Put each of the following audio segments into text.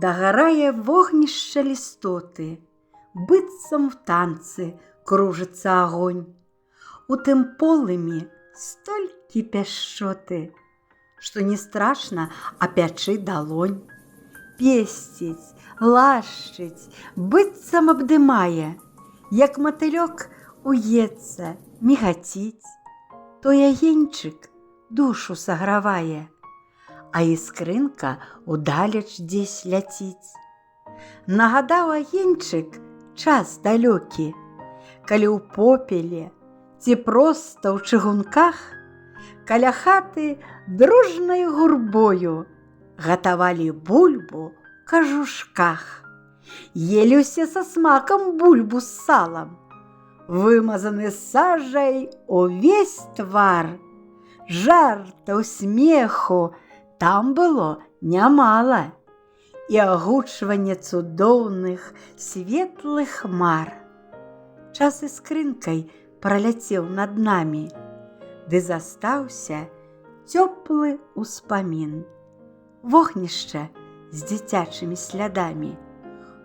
Дагарае вогнішча лістоты, быццам в танцы кружыцца агонь. У тым полымі столькі пяшчоты, што не страшна апячы далонь. Песціць, лашчыць, быццам абдымае, як матылёк уецца, мігаціць. Той агеньчык душу сагравае, а іскрынка ўдалеч дзесь ляціць. Нагадаў агеньчык час далёкі, калі ў попеле ці проста ў чыгунках каля хаты дружнай гурбою гатавалі бульбу ў кажушках. Елі ўсе са смакам бульбу з салам, вымазаны сажай увесь твар. Жартаў, смеху там было нямала і агучванне цудоўных светлых хмар. Час іскрынкай праляцеў над намі, ды застаўся цёплы ўспамін. Вогнішча з дзіцячымі слядамі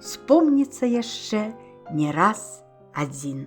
спомніцца яшчэ не раз адзін.